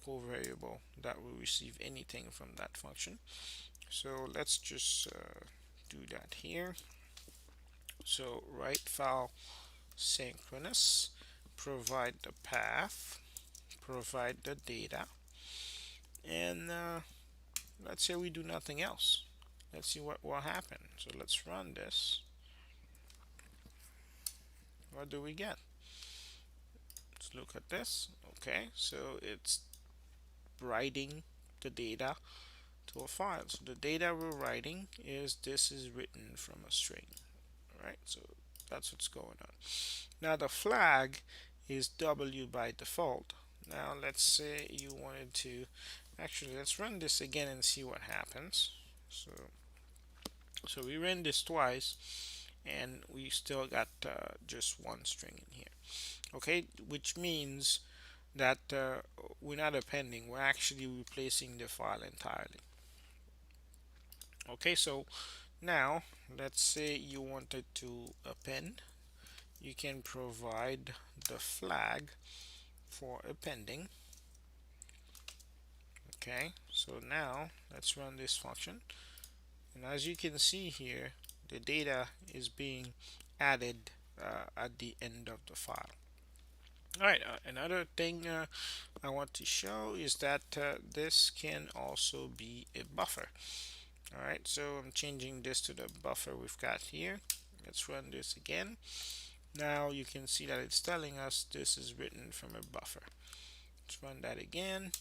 local variable that will receive anything from that function. So let's just do that here. So write file synchronous, provide the path, provide the data, and let's say we do nothing else. Let's see what will happen. So let's run this. What do we get? Let's look at this. Okay, so it's writing the data to a file. So the data we're writing is this is written from a string. Right, so that's what's going on. Now the flag is W by default. Now let's say you wanted to actually, let's run this again and see what happens. So we ran this twice and we still got just one string in here. Okay, which means that we're not appending, we're actually replacing the file entirely. Okay, so now let's say you wanted to append. You can provide the flag for appending. Okay, so now let's run this function, and as you can see here, the data is being added at the end of the file. Alright, another thing I want to show is that this can also be a buffer. Alright, so I'm changing this to the buffer we've got here. Let's run this again. Now you can see that it's telling us this is written from a buffer. Let's run that again.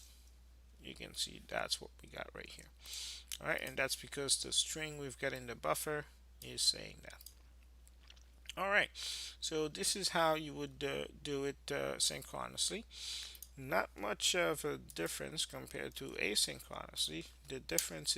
You can see that's what we got right here. Alright, and that's because the string we've got in the buffer is saying that. Alright, so this is how you would do it synchronously. Not much of a difference compared to asynchronously. The difference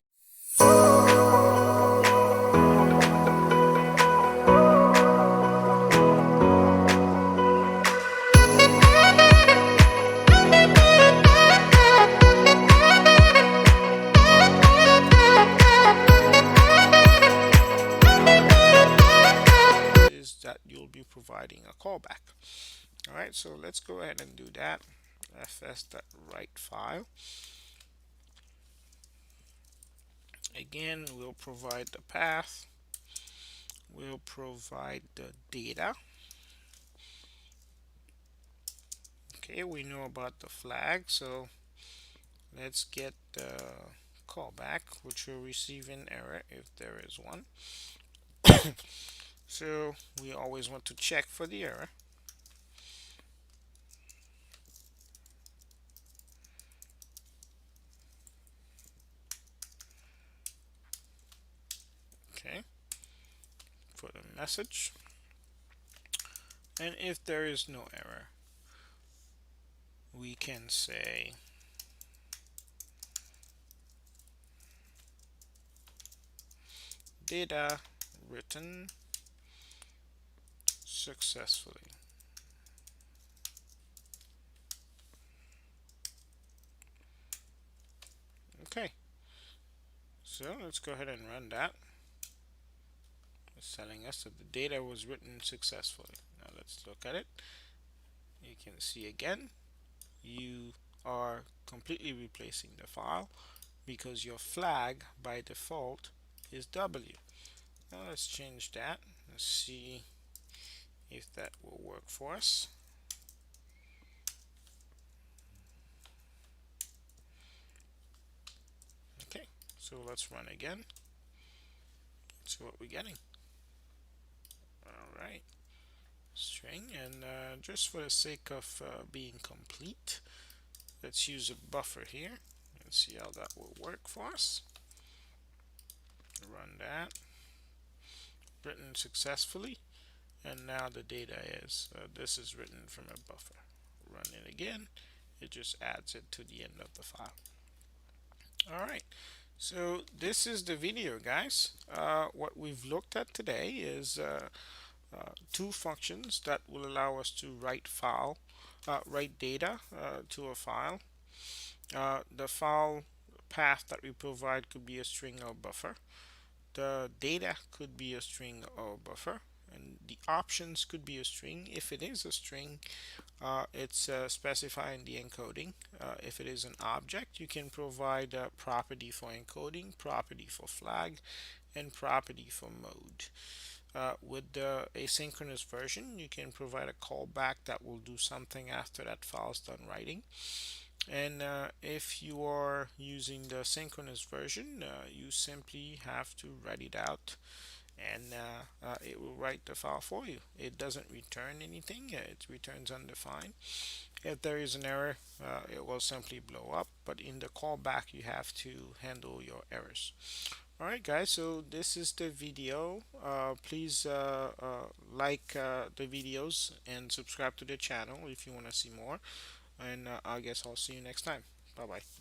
is that you'll be providing a callback. Alright, so let's go ahead and do that. fs.writeFile. Again, we'll provide the path. We'll provide the data. Okay, we know about the flag, so let's get the callback, which will receive an error if there is one. So we always want to check for the error. Okay, for the message. And if there is no error, we can say data written successfully. Okay, so let's go ahead and run that. It's telling us that the data was written successfully. Now let's look at it. You can see again, you are completely replacing the file because your flag by default is W. Now let's change that. Let's see if that will work for us. Okay, so let's run again. See what we're getting. Alright, string, and just for the sake of being complete, let's use a buffer here and see how that will work for us. Run that. Written successfully, and now the data is this is written from a buffer. Run it again, it just adds it to the end of the file. Alright, so this is the video, guys. What we've looked at today is two functions that will allow us to write data to a file. The file path that we provide could be a string or buffer. The data could be a string or buffer, and the options could be a string. If it is a string, it's specifying the encoding. If it is an object, you can provide a property for encoding, property for flag, and property for mode. With the asynchronous version, you can provide a callback that will do something after that file is done writing. And if you are using the synchronous version, you simply have to write it out, and it will write the file for you. It doesn't return anything, it returns undefined. If there is an error, it will simply blow up, but in the callback, you have to handle your errors. Alright guys, so this is the video. Please like the videos and subscribe to the channel if you want to see more. And I guess I'll see you next time. Bye bye.